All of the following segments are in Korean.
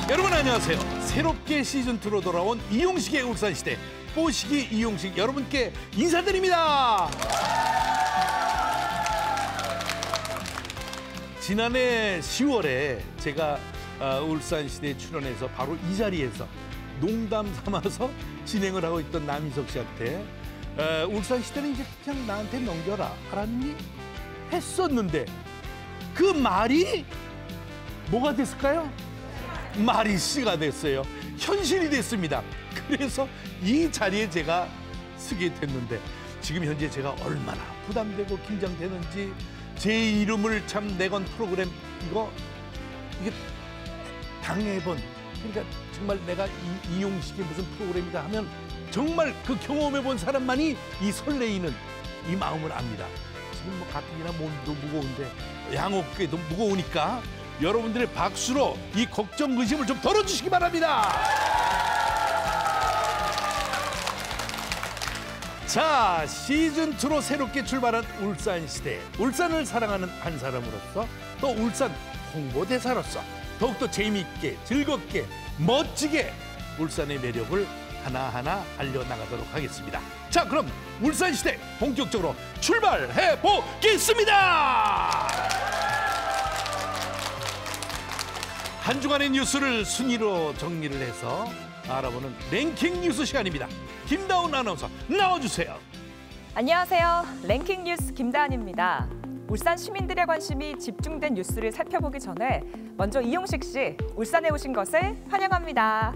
여러분 안녕하세요. 새롭게 시즌2로 돌아온 이용식의 울산시대 뽀시기 이용식 여러분께 인사드립니다. 지난해 10월에 제가 울산시대에 출연해서 바로 이 자리에서 농담 삼아서 진행을 하고 있던 남희석 씨한테 울산시대는 이제 그냥 나한테 넘겨라 알았니? 했었는데 그 말이 뭐가 됐을까요? 말이 씨가 됐어요. 현실이 됐습니다. 그래서 이 자리에 제가 서게 됐는데 지금 현재 제가 얼마나 부담되고 긴장되는지 제 이름을 참 내건 프로그램 이게 당해본 그러니까 정말 내가 이용식의 무슨 프로그램이다 하면 정말 그 경험해본 사람만이 이 설레이는 이 마음을 압니다. 지금 뭐 가뜩이나 몸도 무거운데 양어깨도 무거우니까 여러분들의 박수로 이 걱정 의심을 좀 덜어주시기 바랍니다. 자, 시즌2로 새롭게 출발한 울산시대. 울산을 사랑하는 한 사람으로서 또 울산 홍보대사로서 더욱더 재미있게 즐겁게 멋지게 울산의 매력을 하나하나 알려나가도록 하겠습니다. 자, 그럼 울산시대 본격적으로 출발해 보겠습니다. 한 주간의 뉴스를 순위로 정리를 해서 알아보는 랭킹 뉴스 시간입니다. 김다운 아나운서 나와주세요. 안녕하세요. 랭킹 뉴스 김다은입니다. 울산 시민들의 관심이 집중된 뉴스를 살펴보기 전에 먼저 이용식 씨, 울산에 오신 것을 환영합니다.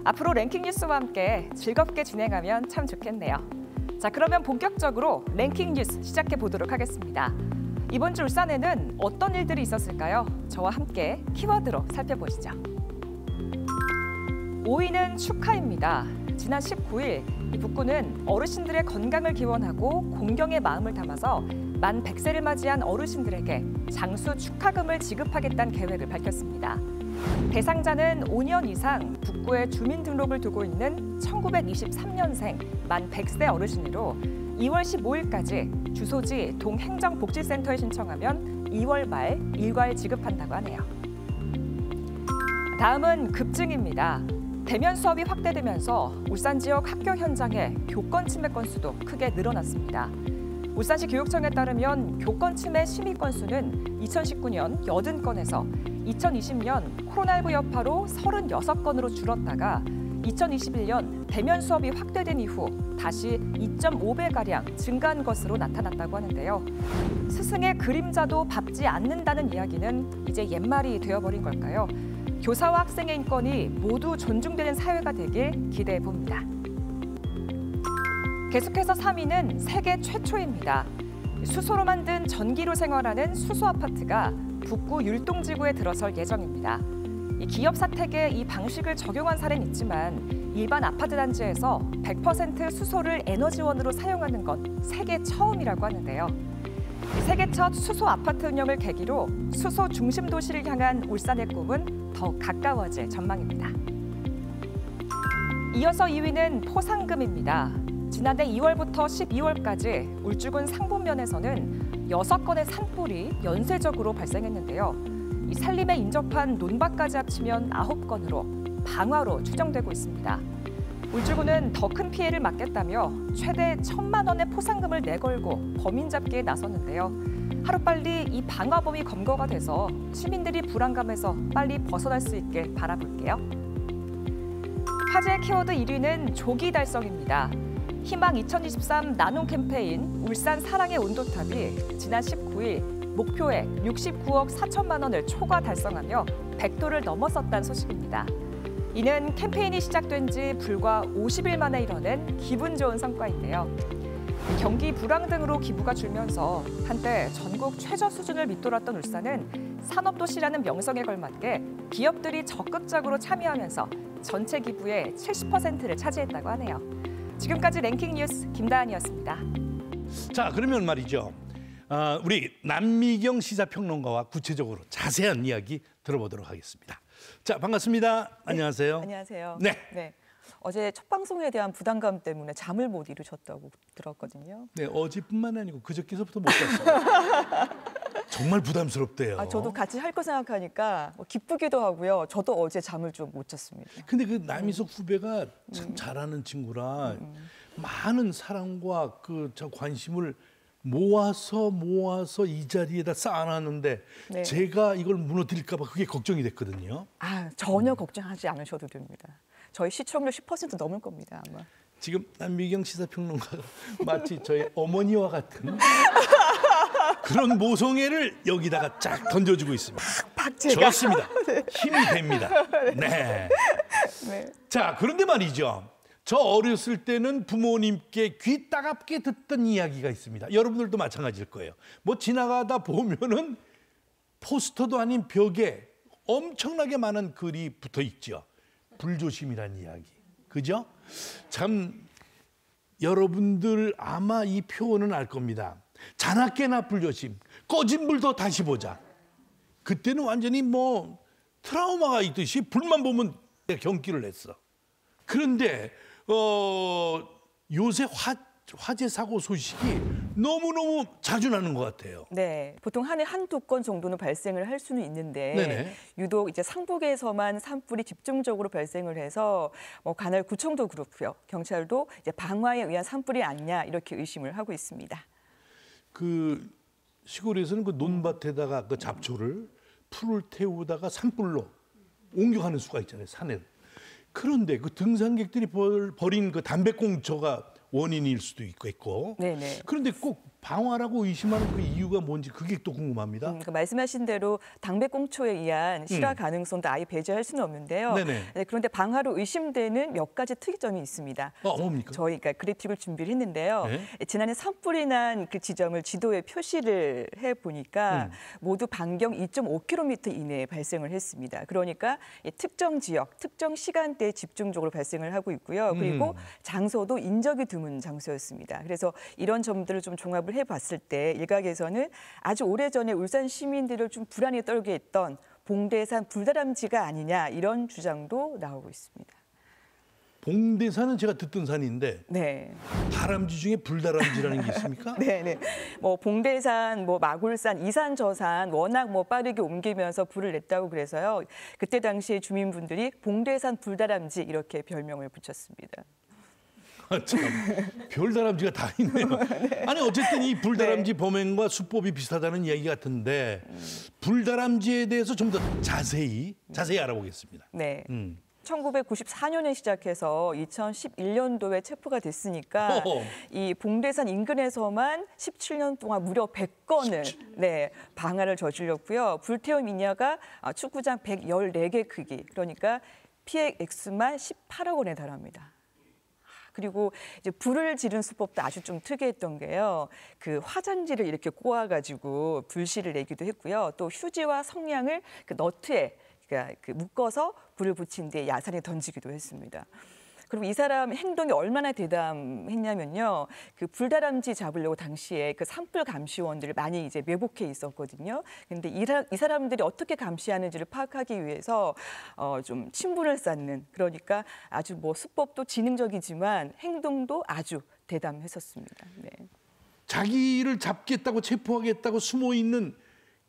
앞으로 랭킹 뉴스와 함께 즐겁게 진행하면 참 좋겠네요. 자, 그러면 본격적으로 랭킹 뉴스 시작해 보도록 하겠습니다. 이번 주 울산에는 어떤 일들이 있었을까요? 저와 함께 키워드로 살펴보시죠. 5위는 축하입니다. 지난 19일 이 북구는 어르신들의 건강을 기원하고 공경의 마음을 담아서 만 100세를 맞이한 어르신들에게 장수 축하금을 지급하겠다는 계획을 밝혔습니다. 대상자는 5년 이상 북구에 주민등록을 두고 있는 1923년생 만 100세 어르신으로 2월 15일까지 주소지 동행정복지센터에 신청하면 2월 말 일괄 지급한다고 하네요. 다음은 급증입니다. 대면 수업이 확대되면서 울산 지역 학교 현장의 교권 침해 건수도 크게 늘어났습니다. 울산시 교육청에 따르면 교권 침해 심의 건수는 2019년 80건에서 2020년 코로나19 여파로 36건으로 줄었다가 2021년 대면 수업이 확대된 이후 다시 2.5배가량 증가한 것으로 나타났다고 하는데요. 스승의 그림자도 밟지 않는다는 이야기는 이제 옛말이 되어버린 걸까요? 교사와 학생의 인권이 모두 존중되는 사회가 되길 기대해 봅니다. 계속해서 3위는 세계 최초입니다. 수소로 만든 전기로 생활하는 수소 아파트가 북구 율동지구에 들어설 예정입니다. 기업 사택에 이 방식을 적용한 사례는 있지만 일반 아파트 단지에서 100% 수소를 에너지원으로 사용하는 건 세계 처음이라고 하는데요. 세계 첫 수소 아파트 운영을 계기로 수소 중심 도시를 향한 울산의 꿈은 더 가까워질 전망입니다. 이어서 2위는 포상금입니다. 지난해 2월부터 12월까지 울주군 상봉면에서는 6건의 산불이 연쇄적으로 발생했는데요. 이 산림에 인접한 논밭까지 합치면 9건으로 방화로 추정되고 있습니다. 울주군은 더 큰 피해를 막겠다며 최대 1,000만 원의 포상금을 내걸고 범인 잡기에 나섰는데요. 하루빨리 이 방화범이 검거가 돼서 시민들이 불안감에서 빨리 벗어날 수 있길 바라볼게요. 화제 키워드 1위는 조기 달성입니다. 희망 2023 나눔 캠페인 울산 사랑의 온도탑이 지난 19일 목표액 69억 4천만 원을 초과 달성하며 100도를 넘어섰다는 소식입니다. 이는 캠페인이 시작된 지 불과 50일 만에 이뤄낸 기분 좋은 성과인데요. 경기 불황 등으로 기부가 줄면서 한때 전국 최저 수준을 밑돌았던 울산은 산업도시라는 명성에 걸맞게 기업들이 적극적으로 참여하면서 전체 기부의 70%를 차지했다고 하네요. 지금까지 랭킹 뉴스 김다은이었습니다. 자, 그러면 말이죠. 우리 남미경 시사평론가와 구체적으로 자세한 이야기 들어보도록 하겠습니다. 자, 반갑습니다. 네, 안녕하세요. 안녕하세요. 네. 어제 첫 방송에 대한 부담감 때문에 잠을 못 이루셨다고 들었거든요. 네, 어제뿐만 아니고 그저께서부터 못 잤어요. 정말 부담스럽대요. 저도 같이 할 거 생각하니까 기쁘기도 하고요. 저도 어제 잠을 좀 못 잤습니다. 근데 그 남희석 후배가 참 잘하는 친구라 많은 사랑과 저 관심을 모아서 이 자리에다 쌓아놨는데 네. 제가 이걸 무너뜨릴까 봐 그게 걱정이 됐거든요. 전혀 걱정하지 않으셔도 됩니다. 저희 시청률 10% 넘을 겁니다, 아마. 지금 남미경 시사평론가가 마치 저의 어머니와 같은 그런 모성애를 여기다가 쫙 던져주고 있습니다. 박제가. 좋습니다. 힘이 됩니다. 네. 네. 자, 그런데 말이죠. 저 어렸을 때는 부모님께 귀 따갑게 듣던 이야기가 있습니다. 여러분들도 마찬가지일 거예요. 뭐 지나가다 보면은 포스터도 아닌 벽에 엄청나게 많은 글이 붙어 있죠. 불조심이란 이야기. 그죠? 참 여러분들 아마 이 표현은 알 겁니다. 자나깨나 불조심. 꺼진 불도 다시 보자. 그때는 완전히 뭐 트라우마가 있듯이 불만 보면 경기를 했어. 그런데 요새 화재 사고 소식이 너무너무 자주 나는 것 같아요. 네, 보통 한 해 한두 건 정도는 발생을 할 수는 있는데 네네. 유독 이제 상북에서만 산불이 집중적으로 발생을 해서 관할 구청도 그렇고요, 경찰도 이제 방화에 의한 산불이 아니냐 이렇게 의심을 하고 있습니다. 그 시골에서는 그 논밭에다가 그 잡초를 풀을 태우다가 산불로 옮겨가는 수가 있잖아요, 산에. 그런데 그 등산객들이 버린 그 담배꽁초가 원인일 수도 있고. 네네. 그런데 꼭 방화라고 의심하는 그 이유가 뭔지 그게 또 궁금합니다. 말씀하신 대로 담배꽁초에 의한 실화 가능성도 아예 배제할 수는 없는데요. 네네. 네, 그런데 방화로 의심되는 몇 가지 특이점이 있습니다. 뭡니까? 저희가 그래픽을 준비를 했는데요. 네? 지난해 산불이 난 그 지점을 지도에 표시를 해보니까 모두 반경 2.5km 이내에 발생을 했습니다. 그러니까 특정 지역, 특정 시간대에 집중적으로 발생을 하고 있고요. 그리고 장소도 인적이 드문 장소였습니다. 그래서 이런 점들을 좀 종합을 해봤을 때 일각에서는 아주 오래전에 울산 시민들을 좀 불안에 떨게 했던 봉대산 불다람쥐가 아니냐 이런 주장도 나오고 있습니다. 봉대산은 제가 듣던 산인데 네. 다람쥐 중에 불다람쥐라는 게 있습니까? 네. 봉대산, 마굴산, 이산, 저산 워낙 빠르게 옮기면서 불을 냈다고 그래서요. 그때 당시에 주민분들이 봉대산 불다람쥐 이렇게 별명을 붙였습니다. 참, 별다람쥐가 다 있네요. 네. 아니 어쨌든 이 불다람쥐 네. 범행과 수법이 비슷하다는 이야기 같은데 불다람쥐에 대해서 좀 더 자세히 알아보겠습니다. 네. 1994년에 시작해서 2011년도에 체포가 됐으니까 이 봉대산 인근에서만 17년 동안 무려 100건을 방화를 저질렀고요. 불태운 인야가 축구장 114개 크기, 그러니까 피해 액수만 18억 원에 달합니다. 그리고 이제 불을 지른 수법도 아주 좀 특이했던 게요. 그 화장지를 이렇게 꼬아가지고 불씨를 내기도 했고요. 또 휴지와 성냥을 그 너트에 묶어서 불을 붙인 뒤에 야산에 던지기도 했습니다. 그리고 이 사람 행동이 얼마나 대담했냐면요. 그 불다람쥐 잡으려고 당시에 그 산불 감시원들을 많이 이제 매복해 있었거든요. 근데 이 사람들이 어떻게 감시하는지를 파악하기 위해서 좀 친분을 쌓는, 그러니까 아주 수법도 지능적이지만 행동도 아주 대담했었습니다. 네. 자기를 잡겠다고 체포하겠다고 숨어 있는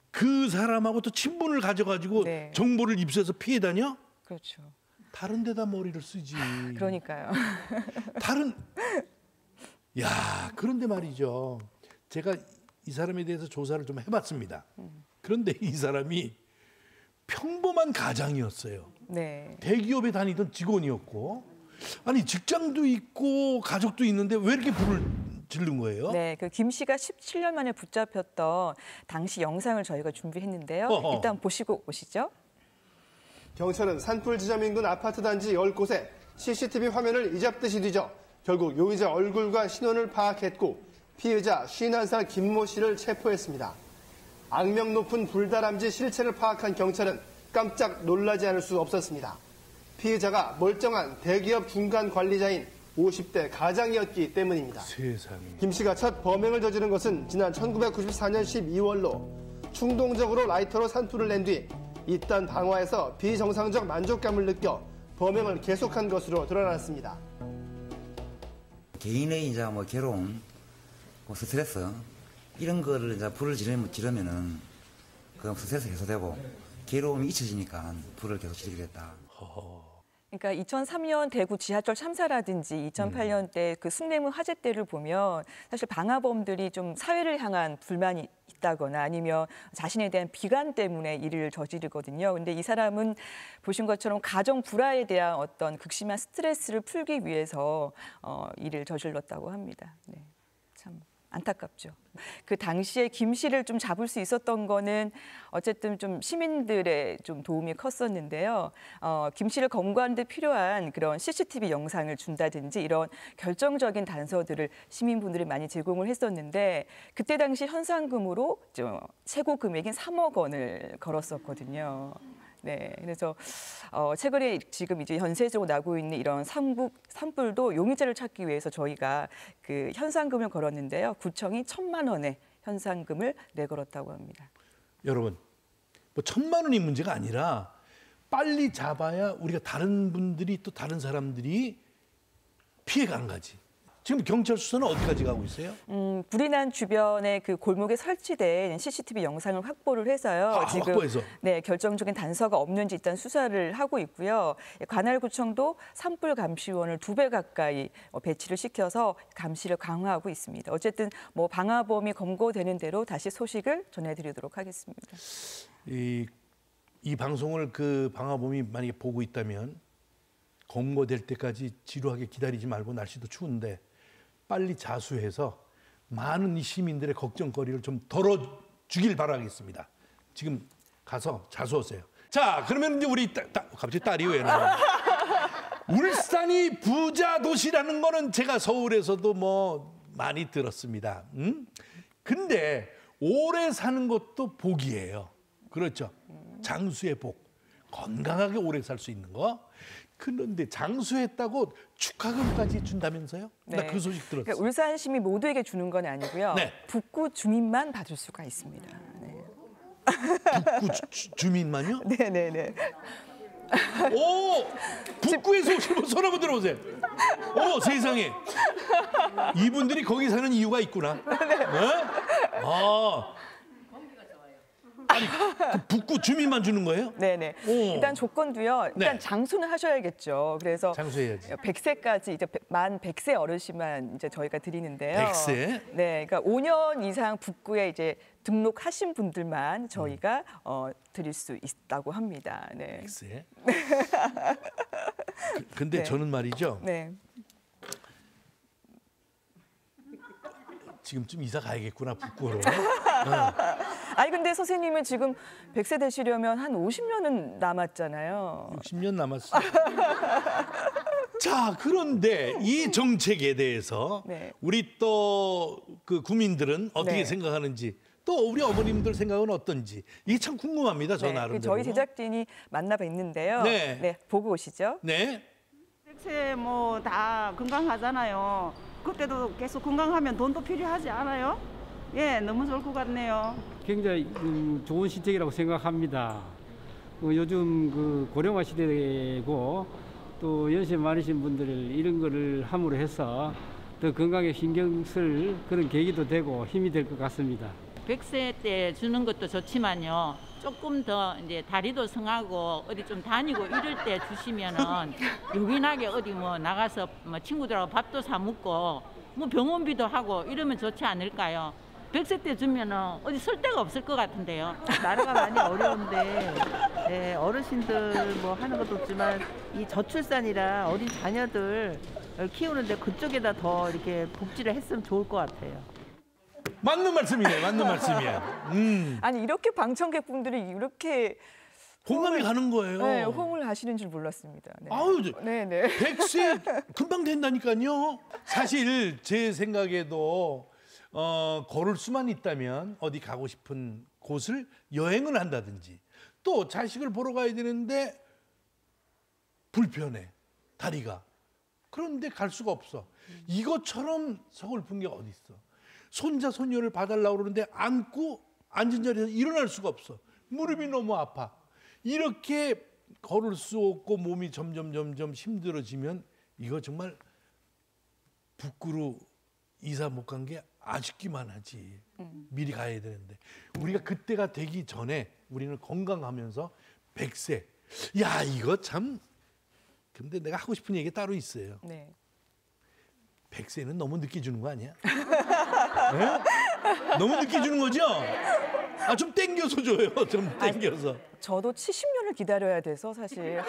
그 사람하고 또 친분을 가져가지고 정보를 입수해서 피해 다녀? 그렇죠. 다른 데다 머리를 쓰지. 그러니까요. 그런데 말이죠. 제가 이 사람에 대해서 조사를 좀 해봤습니다. 그런데 이 사람이 평범한 가장이었어요. 네. 대기업에 다니던 직원이었고, 아니 직장도 있고 가족도 있는데 왜 이렇게 불을 지른 거예요? 네, 그 김 씨가 17년 만에 붙잡혔던 당시 영상을 저희가 준비했는데요. 일단 보시고 오시죠. 경찰은 산불 지점 인근 아파트 단지 10곳에 CCTV 화면을 이잡듯이 뒤져 결국 용의자 얼굴과 신원을 파악했고 피해자 51살 김모 씨를 체포했습니다. 악명 높은 불다람쥐 실체를 파악한 경찰은 깜짝 놀라지 않을 수 없었습니다. 피해자가 멀쩡한 대기업 중간 관리자인 50대 가장이었기 때문입니다. 세상에. 김 씨가 첫 범행을 저지른 것은 지난 1994년 12월로 충동적으로 라이터로 산불을 낸 뒤 이딴 방화에서 비정상적 만족감을 느껴 범행을 계속한 것으로 드러났습니다. 개인의 괴로움, 스트레스 이런 거를 이제 불을 지르면은 그 스트레스 해소되고 괴로움이 잊혀지니까 불을 계속 지르게 됐다. 그러니까 2003년 대구 지하철 참사라든지 2008년 때 그 숭례문 화재 때를 보면 사실 방화범들이 좀 사회를 향한 불만이 있다거나 아니면 자신에 대한 비관 때문에 일을 저지르거든요. 근데 이 사람은 보신 것처럼 가정 불화에 대한 어떤 극심한 스트레스를 풀기 위해서 일을 저질렀다고 합니다. 네, 참 안타깝죠. 그 당시에 김 씨를 좀 잡을 수 있었던 거는 어쨌든 좀 시민들의 좀 도움이 컸었는데요. 김 씨를 검거하는 데 필요한 그런 CCTV 영상을 준다든지 이런 결정적인 단서들을 시민분들이 많이 제공을 했었는데 그때 당시 현상금으로 최고 금액인 3억 원을 걸었었거든요. 네, 그래서 최근에 지금 이제 현세적으로 나고 있는 이런 산불도 용의자를 찾기 위해서 저희가 그 현상금을 걸었는데요. 구청이 1,000만 원의 현상금을 내걸었다고 합니다. 여러분, 뭐 1,000만 원이 문제가 아니라 빨리 잡아야 우리가 다른 분들이 또 다른 사람들이 피해가 안 가지. 지금 경찰 수사는 어디까지 가고 있어요? 불이 난 주변에 그 골목에 설치된 CCTV 영상을 확보를 해서요. 지금 확보해서. 네, 결정적인 단서가 없는지 일단 수사를 하고 있고요. 관할구청도 산불 감시원을 2배 가까이 배치를 시켜서 감시를 강화하고 있습니다. 어쨌든 뭐 방화범이 검거되는 대로 다시 소식을 전해드리도록 하겠습니다. 이 방송을 그 방화범이 만약에 보고 있다면 검거될 때까지 지루하게 기다리지 말고 날씨도 추운데 빨리 자수해서 많은 이 시민들의 걱정거리를 좀 덜어주길 바라겠습니다. 지금 가서 자수하세요. 자, 그러면 이제 우리 갑자기 딸이 왜 나와? 울산이 부자 도시라는 거는 제가 서울에서도 뭐 많이 들었습니다. 근데 오래 사는 것도 복이에요. 그렇죠? 장수의 복. 건강하게 오래 살 수 있는 거. 그런데 장수했다고 축하금까지 준다면서요? 네. 나 그 소식 들었어요. 그러니까 울산 시민 모두에게 주는 건 아니고요. 네. 북구 주민만 받을 수가 있습니다. 네. 북구 주민만요? 네네네. 오! 북구에서 오신 분 손 한번 들어보세요. 어머 세상에. 이분들이 거기 사는 이유가 있구나. 네? 아니, 그 북구 주민만 주는 거예요? 네네. 오. 일단 조건도요. 일단 네. 장수는 하셔야겠죠. 그래서 장수해야지. 100세까지 이제 만 100세 어르신만 이제 저희가 드리는데요. 100세? 네, 그러니까 5년 이상 북구에 이제 등록하신 분들만 저희가 드릴 수 있다고 합니다. 네. 100세? 근데 네. 저는 말이죠. 네. 지금쯤 이사 가야겠구나 북구로. 아니 근데 선생님은 지금 100세 되시려면 한 50년은 남았잖아요. 60년 남았어요. 자, 그런데 이 정책에 대해서 네. 우리 또 그 구민들은 어떻게 네. 생각하는지 또 우리 어머님들 생각은 어떤지 이게 참 궁금합니다. 저 네, 나름대로. 저희 제작진이 만나뵀는데요. 네. 네, 보고 오시죠. 네. 100세 뭐 다 건강하잖아요. 그때도 계속 건강하면 돈도 필요하지 않아요? 예, 너무 좋을 것 같네요. 굉장히 좋은 시책이라고 생각합니다. 요즘 그 고령화 시대고 또 연세 많으신 분들 이런 거를 함으로 해서 더 건강에 신경 쓸 그런 계기도 되고 힘이 될 것 같습니다. 100세 때 주는 것도 좋지만요. 조금 더 이제 다리도 성하고 어디 좀 다니고 이럴 때 주시면은 요긴하게 어디 뭐 나가서 뭐 친구들하고 밥도 사 먹고 뭐 병원비도 하고 이러면 좋지 않을까요? 100세 때 주면은 어디 쓸 데가 없을 것 같은데요. 나라가 많이 어려운데 네, 어르신들 뭐 하는 것도 없지만 이 저출산이라 어린 자녀들 키우는데 그쪽에다 더 이렇게 복지를 했으면 좋을 것 같아요. 맞는 말씀이에요. 맞는 말씀이에요. 아니 이렇게 방청객분들이 이렇게 공감이 가는 거예요. 네, 호응을 하시는 줄 몰랐습니다. 네. 아유, 네네. 100세 금방 된다니까요. 사실 제 생각에도 걸을 수만 있다면 어디 가고 싶은 곳을 여행을 한다든지 또 자식을 보러 가야 되는데 불편해 다리가. 그런데 갈 수가 없어. 이것처럼 서글픈 게 어디 있어. 손자 손녀를 봐달라고 그러는데 안고 앉은 자리에서 일어날 수가 없어. 무릎이 너무 아파. 이렇게 걸을 수 없고 몸이 점점 힘들어지면 이거 정말 북구로 이사 못 간 게 아쉽기만 하지. 미리 가야 되는데. 우리가 그때가 되기 전에 우리는 건강하면서 100세. 야, 이거 참. 근데 내가 하고 싶은 얘기가 따로 있어요. 네. 100세는 너무 늦게 주는 거 아니야? 네? 너무 늦게 주는 거죠? 아, 좀 땡겨서 줘요. 좀 땡겨서. 저도 70년을 기다려야 돼서 사실.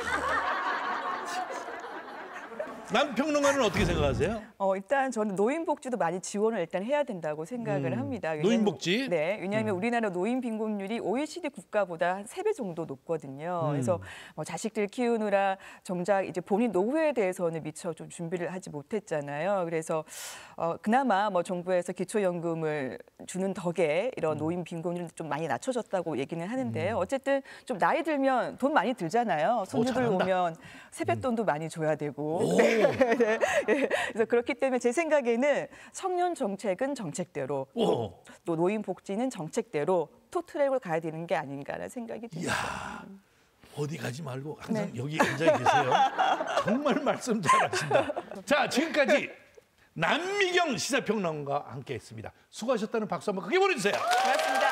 남평론가는 어떻게 생각하세요? 일단 저는 노인복지도 많이 지원을 일단 해야 된다고 생각을 합니다. 노인복지? 네, 왜냐하면 우리나라 노인 빈곤율이 OECD 국가보다 한 3배 정도 높거든요. 그래서 자식들 키우느라 정작 이제 본인 노후에 대해서는 미처 좀 준비를 하지 못했잖아요. 그래서 그나마 뭐 정부에서 기초연금을 주는 덕에 이런 노인 빈곤율이 좀 많이 낮춰졌다고 얘기는 하는데요. 어쨌든 좀 나이 들면 돈 많이 들잖아요. 손주들 잘한다. 오면 세뱃돈도 많이 줘야 되고. 네. 네. 그래서 그렇기 때문에 제 생각에는 청년 정책은 정책대로 또 노인 복지는 정책대로 투트랙으로 가야 되는 게 아닌가라는 생각이 듭니다. 이야, 어디 가지 말고 항상 여기 앉아 계세요. 정말 말씀 잘하신다. 자, 지금까지 남미경 시사평론가와 함께했습니다. 수고하셨다는 박수 한번 크게 보내주세요. 고맙습니다.